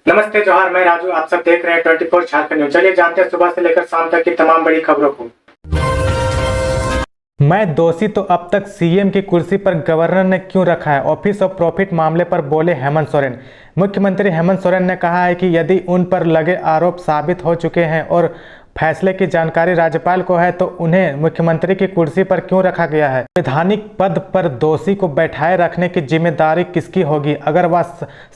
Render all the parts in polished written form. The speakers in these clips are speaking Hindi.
नमस्ते जोहार, मैं राजू। आप सब देख रहे हैं 24 झारखंड न्यूज। चलिए जानते हैं सुबह से लेकर शाम तक की तमाम बड़ी खबरों को। मैं दोषी तो अब तक सीएम की कुर्सी पर गवर्नर ने क्यों रखा है? ऑफिस ऑफ प्रॉफिट मामले पर बोले हेमंत सोरेन। मुख्यमंत्री हेमंत सोरेन ने कहा है कि यदि उन पर लगे आरोप साबित हो चुके हैं और फैसले की जानकारी राज्यपाल को है तो उन्हें मुख्यमंत्री की कुर्सी पर क्यों रखा गया है। संवैधानिक पद पर दोषी को बैठाए रखने की जिम्मेदारी किसकी होगी? अगर वह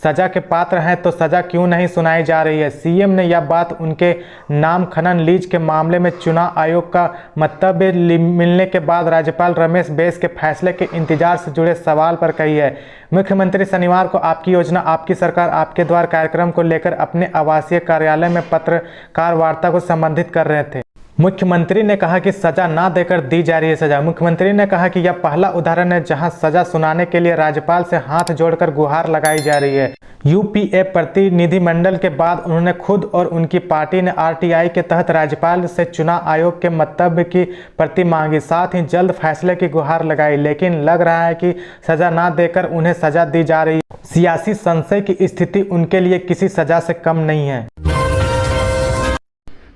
सजा के पात्र हैं तो सजा क्यों नहीं सुनाई जा रही है? सीएम ने यह बात उनके नाम खनन लीज के मामले में चुनाव आयोग का मंतव्य मिलने के बाद राज्यपाल रमेश बैस के फैसले के इंतजार से जुड़े सवाल पर कही है। मुख्यमंत्री शनिवार को आपकी योजना आपकी सरकार आपके द्वार कार्यक्रम को लेकर अपने आवासीय कार्यालय में पत्रकार वार्ता को संबोधित कर रहे थे। मुख्यमंत्री ने कहा कि सजा ना देकर दी जा रही है सजा। मुख्यमंत्री ने कहा कि यह पहला उदाहरण है जहां सजा सुनाने के लिए राज्यपाल से हाथ जोड़कर गुहार लगाई जा रही है। यूपीए प्रतिनिधिमंडल के बाद उन्होंने खुद और उनकी पार्टी ने आरटीआई के तहत राज्यपाल से चुनाव आयोग के मंतव्य की प्रति मांगी, साथ ही जल्द फैसले की गुहार लगाई, लेकिन लग रहा है कि सजा ना देकर उन्हें सजा दी जा रही है। सियासी संशय की स्थिति उनके लिए किसी सजा से कम नहीं है।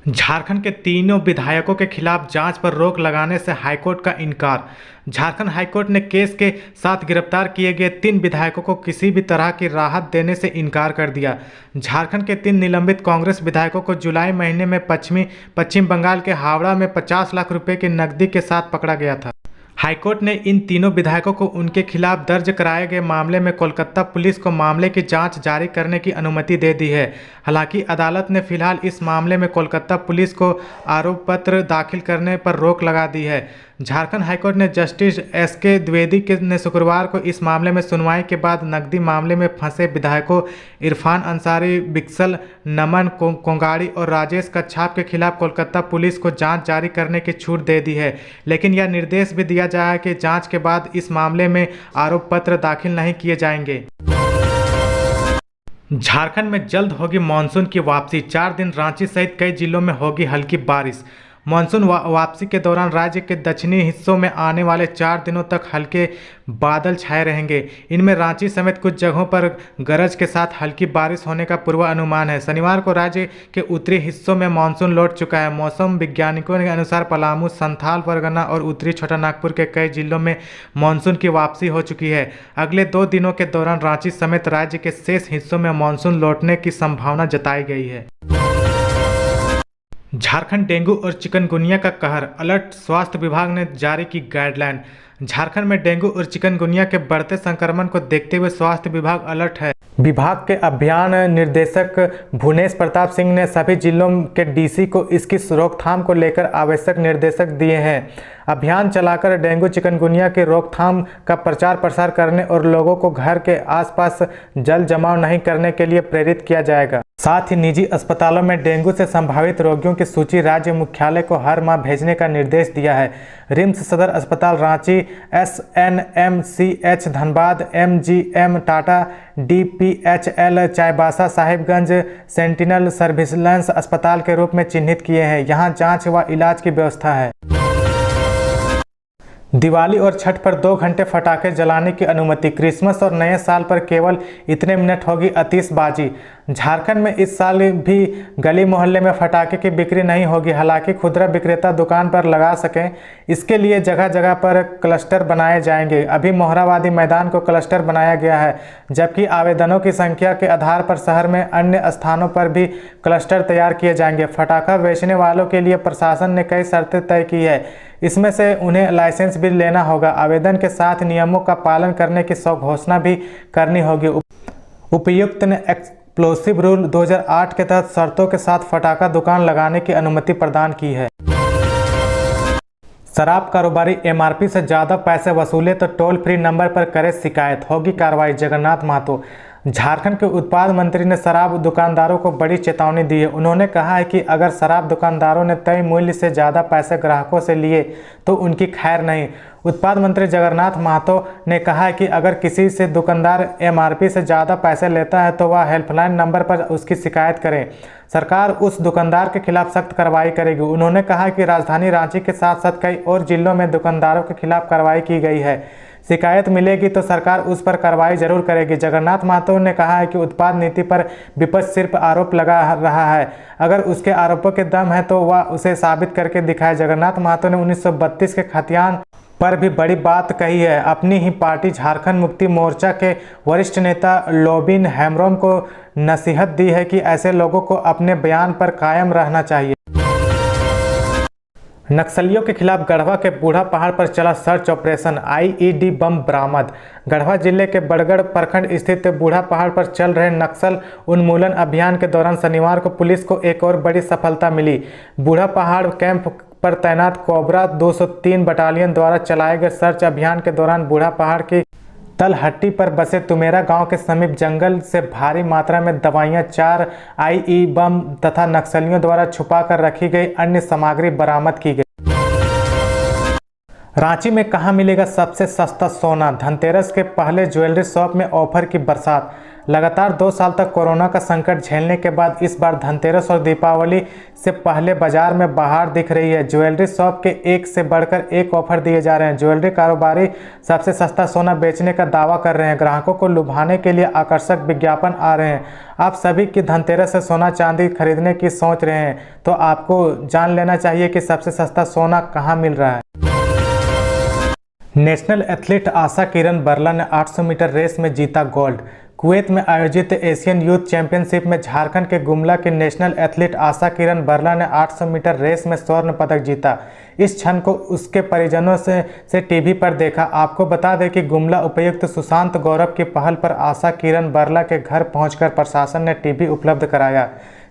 झारखंड के तीनों विधायकों के खिलाफ जांच पर रोक लगाने से हाईकोर्ट का इनकार। झारखंड हाईकोर्ट ने केस के साथ गिरफ्तार किए गए 3 विधायकों को किसी भी तरह की राहत देने से इनकार कर दिया। झारखंड के 3 निलंबित कांग्रेस विधायकों को जुलाई महीने में पश्चिम बंगाल के हावड़ा में 50 लाख रुपए की नकदी के साथ पकड़ा गया था। हाईकोर्ट ने इन तीनों विधायकों को उनके खिलाफ दर्ज कराए गए मामले में कोलकाता पुलिस को मामले की जांच जारी करने की अनुमति दे दी है। हालांकि अदालत ने फिलहाल इस मामले में कोलकाता पुलिस को आरोप पत्र दाखिल करने पर रोक लगा दी है। झारखंड हाईकोर्ट ने जस्टिस एसके द्विवेदी ने शुक्रवार को इस मामले में सुनवाई के बाद नकदी मामले में फंसे विधायकों इरफान अंसारी, बिक्सल, नमन कोंगाड़ी और राजेश कच्छाप के खिलाफ कोलकाता पुलिस को जांच जारी करने की छूट दे दी है, लेकिन यह निर्देश भी दिया गया है कि जांच के बाद इस मामले में आरोप पत्र दाखिल नहीं किए जाएंगे। झारखंड में जल्द होगी मानसून की वापसी। 4 दिन रांची सहित कई जिलों में होगी हल्की बारिश। मानसून वापसी के दौरान राज्य के दक्षिणी हिस्सों में आने वाले 4 दिनों तक हल्के बादल छाए रहेंगे। इनमें रांची समेत कुछ जगहों पर गरज के साथ हल्की बारिश होने का पूर्वानुमान है। शनिवार को राज्य के उत्तरी हिस्सों में मानसून लौट चुका है। मौसम वैज्ञानिकों के अनुसार पलामू, संथाल परगना और उत्तरी छोटानागपुर के कई जिलों में मानसून की वापसी हो चुकी है। अगले 2 दिनों के दौरान रांची समेत राज्य के शेष हिस्सों में मानसून लौटने की संभावना जताई गई है। झारखंड डेंगू और चिकनगुनिया का कहर, अलर्ट। स्वास्थ्य विभाग ने जारी की गाइडलाइन। झारखंड में डेंगू और चिकनगुनिया के बढ़ते संक्रमण को देखते हुए स्वास्थ्य विभाग अलर्ट है। विभाग के अभियान निर्देशक भुवनेश प्रताप सिंह ने सभी जिलों के डीसी को इसकी रोकथाम को लेकर आवश्यक निर्देशक दिए हैं। अभियान चलाकर डेंगू चिकनगुनिया की रोकथाम का प्रचार प्रसार करने और लोगों को घर के आसपास जल जमाव नहीं करने के लिए प्रेरित किया जाएगा। साथ ही निजी अस्पतालों में डेंगू से संभावित रोगियों की सूची राज्य मुख्यालय को हर माह भेजने का निर्देश दिया है। रिम्स सदर अस्पताल Ranchi, SNMCH Dhanbad, MGM Tata, DPHL Chaibasa Sahibganj sentinel surveillance अस्पताल के रूप में चिन्हित किए हैं। यहाँ जांच व इलाज की व्यवस्था है। दिवाली और छठ पर 2 घंटे पटाखे जलाने की अनुमति। क्रिसमस और नए साल पर केवल इतने मिनट होगी आतिशबाजी। झारखंड में इस साल भी गली मोहल्ले में पटाखे की बिक्री नहीं होगी। हालांकि खुदरा विक्रेता दुकान पर लगा सकें, इसके लिए जगह जगह पर क्लस्टर बनाए जाएंगे। अभी मोहराबादी मैदान को क्लस्टर बनाया गया है, जबकि आवेदनों की संख्या के आधार पर शहर में अन्य स्थानों पर भी क्लस्टर तैयार किए जाएंगे। पटाखा बेचने वालों के लिए प्रशासन ने कई शर्तें तय की है। इसमें से उन्हें लाइसेंस भी लेना होगा। आवेदन के साथ नियमों का पालन करने की घोषणा भी करनी होगी। उपायुक्त ने एक्सप्लोसिव रूल 2008 के तहत शर्तों के साथ पटाखा दुकान लगाने की अनुमति प्रदान की है। शराब कारोबारी MRP से ज़्यादा पैसे वसूले तो टोल फ्री नंबर पर करे शिकायत, होगी कार्रवाई। जगन्नाथ महतो। झारखंड के उत्पाद मंत्री ने शराब दुकानदारों को बड़ी चेतावनी दी है। उन्होंने कहा है कि अगर शराब दुकानदारों ने तय मूल्य से ज़्यादा पैसे ग्राहकों से लिए तो उनकी खैर नहीं। उत्पाद मंत्री जगन्नाथ महतो ने कहा है कि अगर किसी से दुकानदार MRP से ज़्यादा पैसे लेता है तो वह हेल्पलाइन नंबर पर उसकी शिकायत करें। सरकार उस दुकानदार के खिलाफ सख्त कार्रवाई करेगी। उन्होंने कहा कि राजधानी रांची के साथ साथ कई और जिलों में दुकानदारों के खिलाफ कार्रवाई की गई है, शिकायत मिलेगी तो सरकार उस पर कार्रवाई जरूर करेगी। जगन्नाथ महतो ने कहा है कि उत्पाद नीति पर विपक्ष सिर्फ आरोप लगा रहा है, अगर उसके आरोपों के दम है तो वह उसे साबित करके दिखाए। जगन्नाथ महतो ने 1932 के खतियान पर भी बड़ी बात कही है। अपनी ही पार्टी झारखंड मुक्ति मोर्चा के वरिष्ठ नेता लोबिन हेम्ब्रोम को नसीहत दी है कि ऐसे लोगों को अपने बयान पर कायम रहना चाहिए। नक्सलियों के खिलाफ गढ़वा के बूढ़ा पहाड़ पर चला सर्च ऑपरेशन, आईईडी बम बरामद। गढ़वा जिले के बड़गढ़ प्रखंड स्थित बूढ़ा पहाड़ पर चल रहे नक्सल उन्मूलन अभियान के दौरान शनिवार को पुलिस को एक और बड़ी सफलता मिली। बूढ़ा पहाड़ कैंप पर तैनात कोबरा 203 बटालियन द्वारा चलाए गए सर्च अभियान के दौरान बूढ़ा पहाड़ की तलहट्टी पर बसे तुमेरा गांव के समीप जंगल से भारी मात्रा में दवाइयां, 4 आईई बम तथा नक्सलियों द्वारा छुपा कर रखी गई अन्य सामग्री बरामद की गई। रांची में कहां मिलेगा सबसे सस्ता सोना, धनतेरस के पहले ज्वेलरी शॉप में ऑफर की बरसात। लगातार 2 साल तक कोरोना का संकट झेलने के बाद इस बार धनतेरस और दीपावली से पहले बाजार में बहार दिख रही है। ज्वेलरी शॉप के एक से बढ़कर एक ऑफर दिए जा रहे हैं। ज्वेलरी कारोबारी सबसे सस्ता सोना बेचने का दावा कर रहे हैं। ग्राहकों को लुभाने के लिए आकर्षक विज्ञापन आ रहे हैं। आप सभी की धनतेरस से सोना चांदी खरीदने की सोच रहे हैं तो आपको जान लेना चाहिए कि सबसे सस्ता सोना कहाँ मिल रहा है। नेशनल एथलीट आशा किरण बरला ने 800 मीटर रेस में जीता गोल्ड। कुवैत में आयोजित एशियन यूथ चैंपियनशिप में झारखंड के गुमला की नेशनल एथलीट आशा किरण बरला ने 800 मीटर रेस में स्वर्ण पदक जीता। इस क्षण को उसके परिजनों से टीवी पर देखा। आपको बता दें कि गुमला उपायुक्त सुशांत गौरव की पहल पर आशा किरण बरला के घर पहुंचकर प्रशासन ने टीवी उपलब्ध कराया।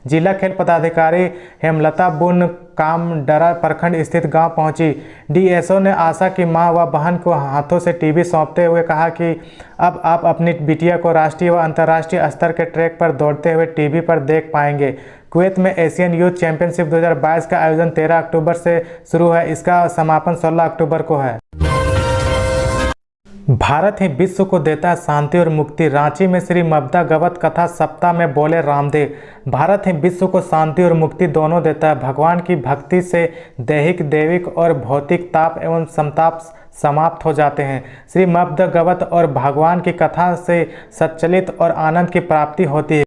जिला खेल पदाधिकारी हेमलता बुन कामडरा प्रखंड स्थित गांव पहुंची। डीएसओ ने आशा की मां व बहन को हाथों से टीवी सौंपते हुए कहा कि अब आप अपनी बिटिया को राष्ट्रीय व अंतर्राष्ट्रीय स्तर के ट्रैक पर दौड़ते हुए टीवी पर देख पाएंगे। कुवैत में एशियन यूथ चैंपियनशिप 2022 का आयोजन 13 अक्टूबर से शुरू है। इसका समापन 16 अक्टूबर को है। भारत ही विश्व को देता है शांति और मुक्ति। रांची में श्री मबदा गवत कथा सप्ताह में बोले रामदेव, भारत ही विश्व को शांति और मुक्ति दोनों देता है। भगवान की भक्ति से दैहिक, दैविक और भौतिक ताप एवं संताप समाप्त हो जाते हैं। श्री मबदा गवत और भगवान की कथा से सच्चलित और आनंद की प्राप्ति होती है।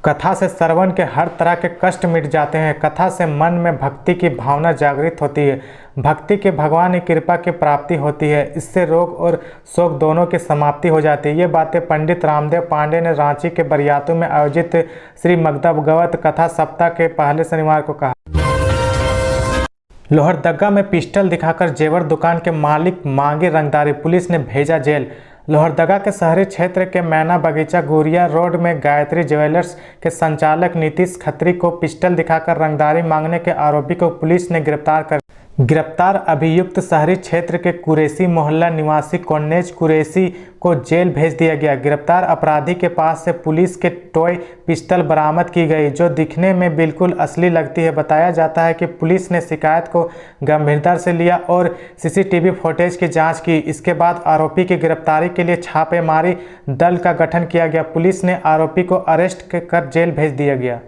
कथा से श्रवण के हर तरह के कष्ट मिट जाते हैं। कथा से मन में भक्ति की भावना जागृत होती है। भक्ति के भगवान की कृपा की प्राप्ति होती है। इससे रोग और शोक दोनों की समाप्ति हो जाती है। ये बातें पंडित रामदेव पांडे ने रांची के बरियातू में आयोजित श्री मबदा गवत कथा सप्ताह के पहले शनिवार को कहा। लोहरदगा में पिस्टल दिखाकर जेवर दुकान के मालिक मांगे रंगदारी, पुलिस ने भेजा जेल। लोहरदगा के शहरी क्षेत्र के मैना बगीचा गुरिया रोड में गायत्री ज्वेलर्स के संचालक नीतीश खत्री को पिस्टल दिखाकर रंगदारी मांगने के आरोपी को पुलिस ने गिरफ्तार अभियुक्त शहरी क्षेत्र के कुरैशी मोहल्ला निवासी कोन्नेज कुरैशी को जेल भेज दिया गया। गिरफ्तार अपराधी के पास से पुलिस के टॉय पिस्टल बरामद की गई जो दिखने में बिल्कुल असली लगती है। बताया जाता है कि पुलिस ने शिकायत को गंभीरता से लिया और सीसीटीवी फुटेज की जांच की। इसके बाद आरोपी की गिरफ्तारी के लिए छापेमारी दल का गठन किया गया। पुलिस ने आरोपी को अरेस्ट कर जेल भेज दिया गया।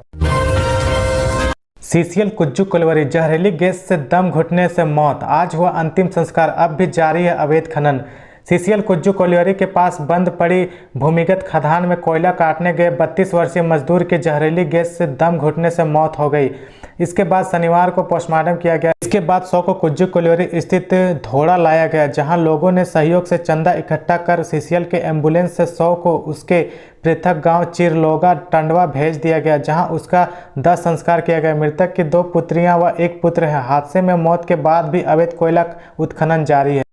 सीसीएल कुज्जू कोलवरी, जहरीली गैस से दम घुटने से मौत, आज हुआ अंतिम संस्कार, अब भी जारी है अवैध खनन। सीसीएल कुज्जू कोलवरी के पास बंद पड़ी भूमिगत खदान में कोयला काटने गए 32 वर्षीय मजदूर की जहरीली गैस से दम घुटने से मौत हो गई। इसके बाद शनिवार को पोस्टमार्टम किया गया। इसके बाद शव को कुज्जू कोलवरी स्थित धोड़ा लाया गया, जहां लोगों ने सहयोग से चंदा इकट्ठा कर सीसीएल के एम्बुलेंस से शव को उसके पृथक गांव चिरलोगा टंडवा भेज दिया गया, जहां उसका 10 संस्कार किया गया। मृतक की 2 पुत्रियां व 1 पुत्र है। हादसे में मौत के बाद भी अवैध कोयला उत्खनन जारी है।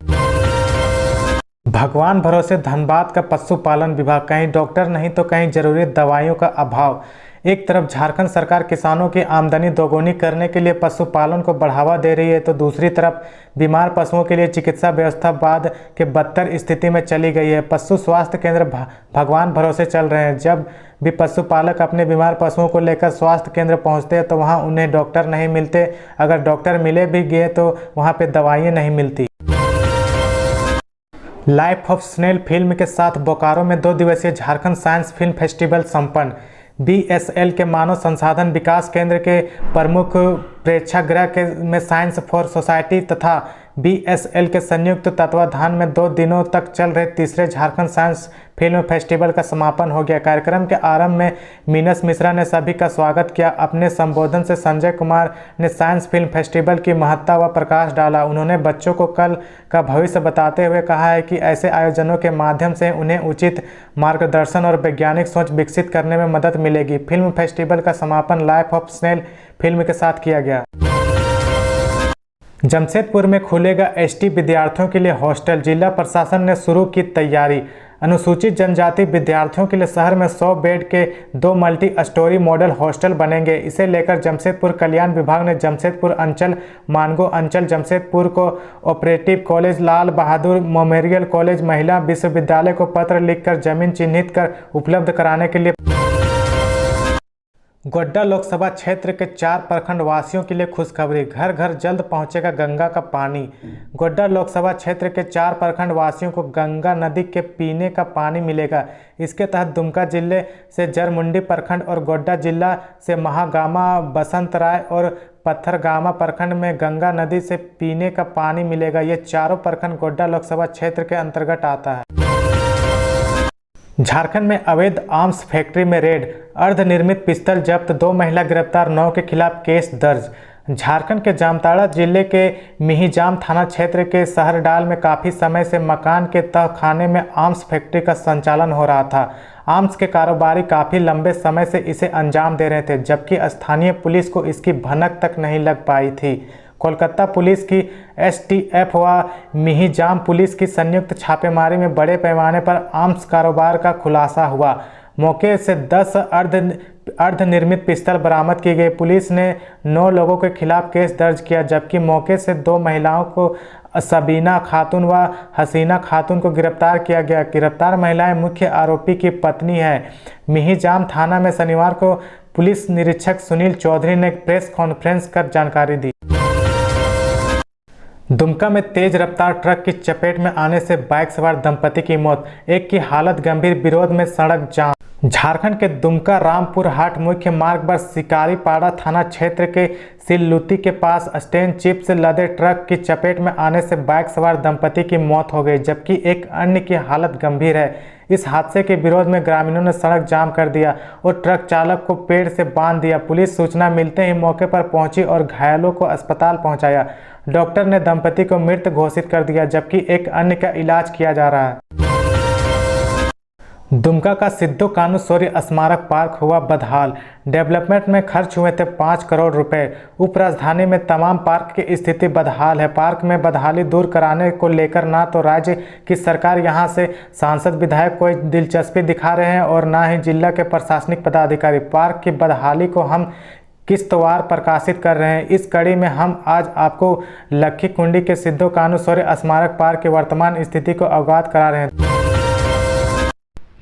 भगवान भरोसे धनबाद का पशुपालन विभाग, कहीं डॉक्टर नहीं तो कहीं जरूरी दवाइयों का अभाव। एक तरफ झारखंड सरकार किसानों की आमदनी दोगुनी करने के लिए पशुपालन को बढ़ावा दे रही है तो दूसरी तरफ बीमार पशुओं के लिए चिकित्सा व्यवस्था बाद के बदतर स्थिति में चली गई है। पशु स्वास्थ्य केंद्र भगवान भरोसे चल रहे हैं। जब भी पशुपालक अपने बीमार पशुओं को लेकर स्वास्थ्य केंद्र पहुंचते हैं तो वहां उन्हें डॉक्टर नहीं मिलते। अगर डॉक्टर मिले भी गए तो वहां पे दवाइयाँ नहीं मिलती। लाइफ ऑफ स्नेल फिल्म के साथ बोकारो में 2 दिवसीय झारखंड साइंस फिल्म फेस्टिवल संपन्न। बीएसएल के मानव संसाधन विकास केंद्र के प्रमुख प्रेक्षागृह में साइंस फॉर सोसाइटी तथा BSL के संयुक्त तत्वाधान में 2 दिनों तक चल रहे तीसरे झारखंड साइंस फिल्म फेस्टिवल का समापन हो गया। कार्यक्रम के आरंभ में मीनस मिश्रा ने सभी का स्वागत किया। अपने संबोधन से संजय कुमार ने साइंस फिल्म फेस्टिवल की महत्ता व प्रकाश डाला। उन्होंने बच्चों को कल का भविष्य बताते हुए कहा है कि ऐसे आयोजनों के माध्यम से उन्हें उचित मार्गदर्शन और वैज्ञानिक सोच विकसित करने में मदद मिलेगी। फिल्म फेस्टिवल का समापन लाइफ ऑफ स्नेल फिल्म के साथ किया गया। जमशेदपुर में खुलेगा ST विद्यार्थियों के लिए हॉस्टल। जिला प्रशासन ने शुरू की तैयारी। अनुसूचित जनजाति विद्यार्थियों के लिए शहर में 100 बेड के 2 मल्टी स्टोरी मॉडल हॉस्टल बनेंगे। इसे लेकर जमशेदपुर कल्याण विभाग ने जमशेदपुर अंचल, मानगो अंचल, Jamshedpur co operative college, Lal Bahadur memorial college, महिला विश्वविद्यालय को पत्र लिखकर जमीन चिन्हित कर उपलब्ध कराने के लिए। गोड्डा लोकसभा क्षेत्र के 4 प्रखंड वासियों के लिए खुशखबरी। घर घर जल्द पहुंचेगा गंगा का पानी। गोड्डा लोकसभा क्षेत्र के 4 प्रखंड वासियों को गंगा नदी के पीने का पानी मिलेगा। इसके तहत दुमका जिले से जरमुंडी प्रखंड और गोड्डा जिला से महागामा, बसंतराय और पत्थरगामा प्रखंड में गंगा नदी से पीने का पानी मिलेगा। ये चारों प्रखंड गोड्डा लोकसभा क्षेत्र के अंतर्गत आता है। झारखंड में अवैध आर्म्स फैक्ट्री में रेड, अर्धनिर्मित पिस्तौल जब्त, 2 महिला गिरफ्तार, 9 के खिलाफ केस दर्ज। झारखंड के जामताड़ा जिले के मिहिजाम थाना क्षेत्र के शहरडाल में काफ़ी समय से मकान के तहखाने में आर्म्स फैक्ट्री का संचालन हो रहा था। आर्म्स के कारोबारी काफ़ी लंबे समय से इसे अंजाम दे रहे थे, जबकि स्थानीय पुलिस को इसकी भनक तक नहीं लग पाई थी। कोलकाता पुलिस की STF व मिहिजाम पुलिस की संयुक्त छापेमारी में बड़े पैमाने पर आर्म्स कारोबार का खुलासा हुआ। मौके से 10 अर्धनिर्मित पिस्तौल बरामद की गई। पुलिस ने 9 लोगों के खिलाफ केस दर्ज किया, जबकि मौके से 2 महिलाओं को सबीना खातून व हसीना खातून को गिरफ्तार किया गया। गिरफ्तार महिलाएं मुख्य आरोपी की पत्नी है। मिहिजाम थाना में शनिवार को पुलिस निरीक्षक सुनील चौधरी ने प्रेस कॉन्फ्रेंस कर जानकारी दी। दुमका में तेज रफ्तार ट्रक की चपेट में आने से बाइक सवार दंपति की मौत, एक की हालत गंभीर, विरोध में सड़क जाम। झारखंड के दुमका रामपुर हाट मुख्य मार्ग पर शिकारीपाड़ा थाना क्षेत्र के सिल्लुती के पास स्टेन चिप से लदे ट्रक की चपेट में आने से बाइक सवार दंपति की मौत हो गई, जबकि एक अन्य की हालत गंभीर है। इस हादसे के विरोध में ग्रामीणों ने सड़क जाम कर दिया और ट्रक चालक को पेड़ से बांध दिया। पुलिस सूचना मिलते ही मौके पर पहुंची और घायलों को अस्पताल पहुंचाया। डॉक्टर ने दंपति को मृत घोषित कर दिया, जबकि एक अन्य का इलाज किया जा रहा है। दुमका का सिद्धू कान्हू शौर्य स्मारक पार्क हुआ बदहाल। डेवलपमेंट में खर्च हुए थे 5 करोड़ रुपए। उप राजधानी में तमाम पार्क की स्थिति बदहाल है। पार्क में बदहाली दूर कराने को लेकर ना तो राज्य की सरकार यहां से सांसद विधायक कोई दिलचस्पी दिखा रहे हैं और ना ही जिला के प्रशासनिक पदाधिकारी। पार्क की बदहाली को हम किस्तवार प्रकाशित कर रहे हैं। इस कड़ी में हम आज आपको लखी कुंडी के सिद्धू कान्हू शौर्य स्मारक पार्क की वर्तमान स्थिति को अवगत करा रहे हैं।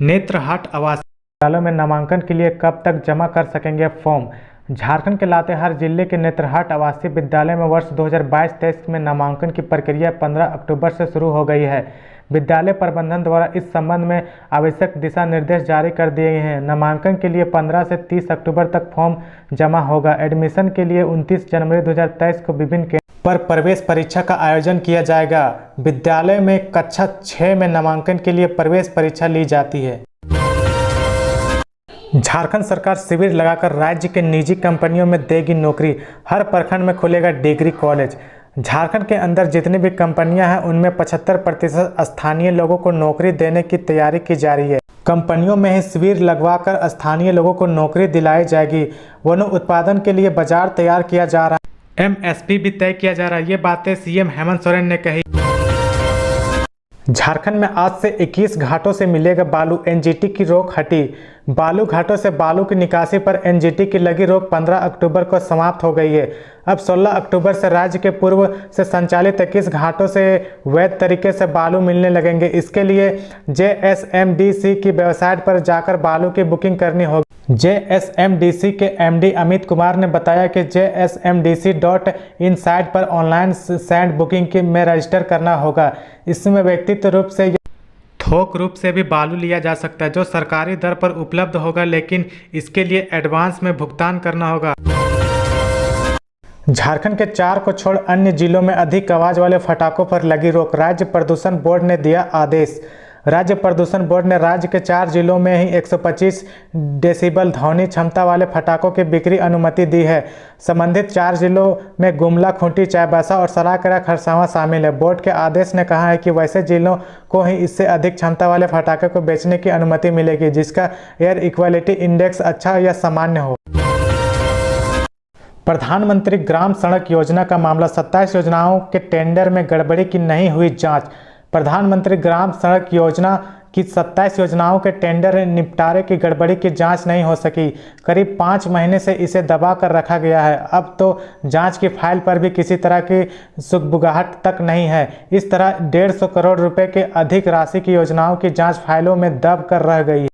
नेत्रहाट आवासीय विद्यालयों में नामांकन के लिए कब तक जमा कर सकेंगे फॉर्म। झारखंड के लातेहार जिले के नेत्रहाट आवासीय विद्यालय में वर्ष 2022-23 में नामांकन की प्रक्रिया 15 अक्टूबर से शुरू हो गई है। विद्यालय प्रबंधन द्वारा इस संबंध में आवश्यक दिशा निर्देश जारी कर दिए गए हैं। नामांकन के लिए 15 से 30 अक्टूबर तक फॉर्म जमा होगा। एडमिशन के लिए 29 जनवरी 2023 को विभिन्न केंद्रों पर प्रवेश परीक्षा का आयोजन किया जाएगा। विद्यालय में कक्षा 6 में नामांकन के लिए प्रवेश परीक्षा ली जाती है। झारखंड सरकार शिविर लगाकर राज्य के निजी कंपनियों में देगी नौकरी। हर प्रखंड में खुलेगा डिग्री कॉलेज। झारखंड के अंदर जितनी भी कंपनियां हैं उनमें 75% स्थानीय लोगों को नौकरी देने की तैयारी की जा रही है। कंपनियों में ही शिविर लगवाकर स्थानीय लोगों को नौकरी दिलाई जाएगी। वनो उत्पादन के लिए बाजार तैयार किया जा रहा है। MSP भी तय किया जा रहा है। ये बातें CM हेमंत सोरेन ने कही। झारखंड में आज से 21 घाटों से मिलेगा बालू। NGT की रोक हटी। बालू घाटों से बालू की निकासी पर NGT की लगी रोक 15 अक्टूबर को समाप्त हो गई है। अब 16 अक्टूबर से राज्य के पूर्व से संचालित 21 घाटों से वैध तरीके से बालू मिलने लगेंगे। इसके लिए JSMDC की वेबसाइट पर जाकर बालू की बुकिंग करनी होगी। JSMDC के MD अमित कुमार ने बताया कि JSMDC.in साइट पर ऑनलाइन सैंड बुकिंग में रजिस्टर करना होगा। इसमें व्यक्तिगत रूप से थोक रूप से भी बालू लिया जा सकता है, जो सरकारी दर पर उपलब्ध होगा, लेकिन इसके लिए एडवांस में भुगतान करना होगा। झारखंड के 4 को छोड़ अन्य जिलों में अधिक आवाज वाले पटाखों पर लगी रोक। राज्य प्रदूषण बोर्ड ने दिया आदेश। राज्य प्रदूषण बोर्ड ने राज्य के 4 जिलों में ही 125 डेसिबल ध्वनि क्षमता वाले पटाखों की बिक्री अनुमति दी है। संबंधित 4 जिलों में गुमला, खूंटी, चाईबासा और सरायकेला खरसावां शामिल है। बोर्ड के आदेश ने कहा है कि वैसे जिलों को ही इससे अधिक क्षमता वाले पटाखे को बेचने की अनुमति मिलेगी जिसका एयर इक्वालिटी इंडेक्स अच्छा या सामान्य हो। प्रधानमंत्री ग्राम सड़क योजना का मामला, 27 योजनाओं के टेंडर में गड़बड़ी की नहीं हुई जांच। प्रधानमंत्री ग्राम सड़क योजना की 27 योजनाओं के टेंडर निपटारे की गड़बड़ी की जांच नहीं हो सकी। करीब 5 महीने से इसे दबा कर रखा गया है। अब तो जांच की फाइल पर भी किसी तरह की सुगबुगाहट तक नहीं है। इस तरह 150 करोड़ रुपए के अधिक राशि की योजनाओं की जांच फाइलों में दब कर रह गई है।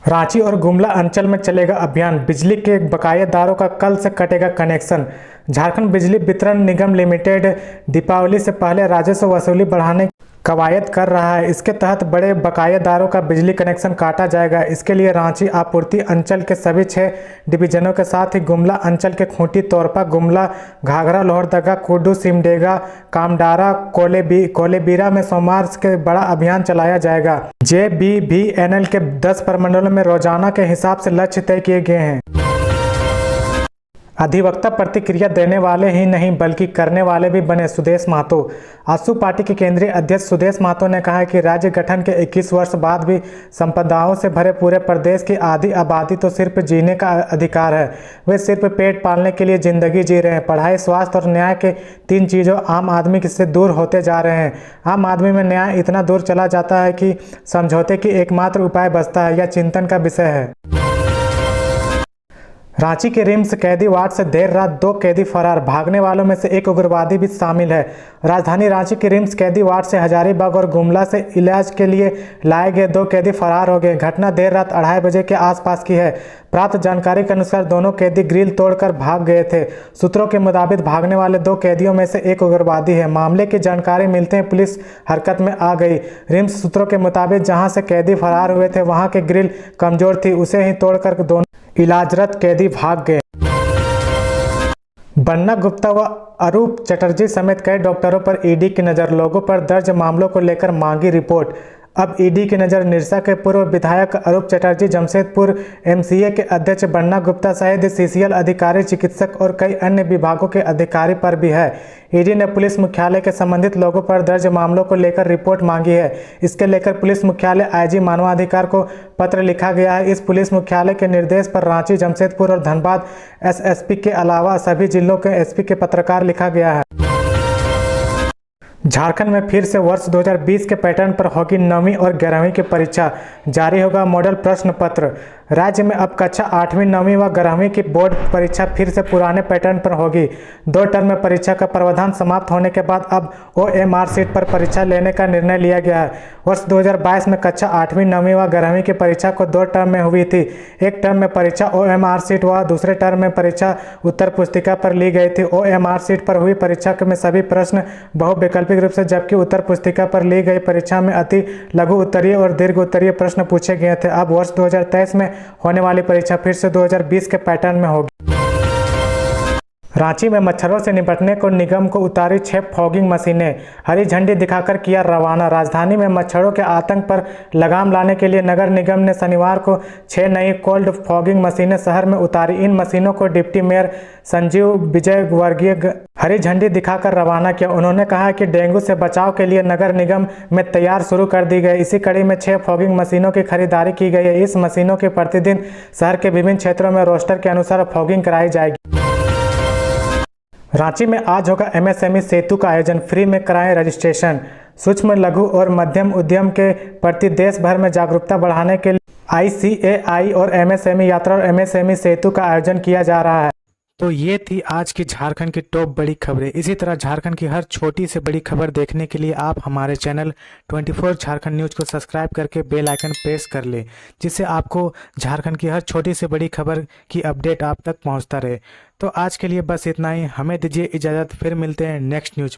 रांची और गुमला अंचल में चलेगा अभियान, बिजली के बकायेदारों का कल से कटेगा कनेक्शन। झारखंड बिजली वितरण निगम लिमिटेड दीपावली से पहले राजस्व वसूली बढ़ाने कवायद कर रहा है। इसके तहत बड़े बकायेदारों का बिजली कनेक्शन काटा जाएगा। इसके लिए रांची आपूर्ति अंचल के सभी 6 डिवीजनों के साथ ही गुमला अंचल के खूंटी, तोरपा, गुमला, घाघरा, लोहरदगा, कुड्डू, सिमडेगा, कामडारा, कोलेबीरा में सोमवार के बड़ा अभियान चलाया जाएगा। JBVNL के 10 प्रमंडलों में रोजाना के हिसाब से लक्ष्य तय किए गए हैं। अधिवक्ता प्रतिक्रिया देने वाले ही नहीं बल्कि करने वाले भी बने, सुदेश महतो। आजसू पार्टी के केंद्रीय अध्यक्ष सुदेश महतो ने कहा कि राज्य गठन के 21 वर्ष बाद भी संपदाओं से भरे पूरे प्रदेश की आधी आबादी तो सिर्फ जीने का अधिकार है। वे सिर्फ पेट पालने के लिए जिंदगी जी रहे हैं। पढ़ाई, स्वास्थ्य और न्याय के 3 चीज़ों आम आदमी से दूर होते जा रहे हैं। आम आदमी में न्याय इतना दूर चला जाता है कि समझौते की एकमात्र उपाय बचता है। यह चिंतन का विषय है। रांची के रिम्स कैदी वार्ड से देर रात 2 कैदी फरार, भागने वालों में से एक उग्रवादी भी शामिल है। राजधानी रांची के रिम्स कैदी वार्ड से हजारीबाग और गुमला से इलाज के लिए लाए गए 2 कैदी फरार हो गए। घटना देर रात 2:30 बजे के आसपास की है। प्राप्त जानकारी के अनुसार दोनों कैदी ग्रिल तोड़कर भाग गए थे। सूत्रों के मुताबिक भागने वाले 2 कैदियों में से एक उग्रवादी है। मामले की जानकारी मिलते ही पुलिस हरकत में आ गई। रिम्स सूत्रों के मुताबिक जहां से कैदी फरार हुए थे वहां की ग्रिल कमजोर थी, उसे ही तोड़कर दोनों इलाजरत कैदी भाग गए। बन्ना गुप्ता व अरूप चटर्जी समेत कई डॉक्टरों पर ईडी की नज़र, लोगों पर दर्ज मामलों को लेकर मांगी रिपोर्ट। अब ईडी की नज़र निरसा के पूर्व विधायक अरूप चटर्जी, जमशेदपुर MCA के अध्यक्ष बन्ना गुप्ता सहित CCL अधिकारी, चिकित्सक और कई अन्य विभागों के अधिकारी पर भी है। ईडी ने पुलिस मुख्यालय के संबंधित लोगों पर दर्ज मामलों को लेकर रिपोर्ट मांगी है। इसके लेकर पुलिस मुख्यालय IG मानवाधिकार को पत्र लिखा गया है। इस पुलिस मुख्यालय के निर्देश पर रांची, जमशेदपुर और धनबाद SSP के अलावा सभी जिलों के SP के पत्रकार लिखा गया है। झारखंड में फिर से वर्ष 2020 के पैटर्न पर होगी 9वीं और 11वीं की परीक्षा, जारी होगा मॉडल प्रश्न पत्र। राज्य में अब कक्षा 8वीं, 9वीं व 11वीं की बोर्ड परीक्षा फिर से पुराने पैटर्न पर होगी। 2 टर्म में परीक्षा का प्रावधान समाप्त होने के बाद अब OMR सीट पर परीक्षा लेने का निर्णय लिया गया है। वर्ष 2022 में कक्षा 8वीं, 9वीं व 11वीं की परीक्षा को 2 टर्म में हुई थी। एक टर्म में परीक्षा OMR सीट व दूसरे टर्म में परीक्षा उत्तर पुस्तिका पर ली गई थी। OMR सीट पर हुई परीक्षा में सभी प्रश्न बहुविकल्पिक रूप से, जबकि उत्तर पुस्तिका पर ली गई परीक्षा में अति लघु उत्तरीय और दीर्घ उत्तरीय प्रश्न पूछे गए थे। अब वर्ष 2023 में होने वाली परीक्षा फिर से 2020 के पैटर्न में होगी। रांची में मच्छरों से निपटने को निगम को उतारी 6 फॉगिंग मशीनें, हरी झंडी दिखाकर किया रवाना। राजधानी में मच्छरों के आतंक पर लगाम लाने के लिए नगर निगम ने शनिवार को 6 नई कोल्ड फॉगिंग मशीनें शहर में उतारी। इन मशीनों को डिप्टी मेयर संजीव विजयवर्गीय हरी झंडी दिखाकर रवाना किया। उन्होंने कहा कि डेंगू से बचाव के लिए नगर निगम में तैयार शुरू कर दी गई। इसी कड़ी में 6 फॉगिंग मशीनों की खरीदारी की गई है। इस मशीनों की प्रतिदिन शहर के विभिन्न क्षेत्रों में रोस्टर के अनुसार फॉगिंग कराई जाएगी। रांची में आज होगा MSME सेतु का आयोजन, फ्री में कराएं रजिस्ट्रेशन। सूक्ष्म, लघु और मध्यम उद्यम के प्रति देश भर में जागरूकता बढ़ाने के लिए ICAI और MSME यात्रा और MSME सेतु का आयोजन किया जा रहा है। तो ये थी आज की झारखंड की टॉप बड़ी खबरें। इसी तरह झारखंड की हर छोटी से बड़ी खबर देखने के लिए आप हमारे चैनल 24 झारखंड न्यूज़ को सब्सक्राइब करके बेल आइकन प्रेस कर ले, जिससे आपको झारखंड की हर छोटी से बड़ी खबर की अपडेट आप तक पहुंचता रहे। तो आज के लिए बस इतना ही, हमें दीजिए इजाज़त, फिर मिलते हैं नेक्स्ट न्यूज़।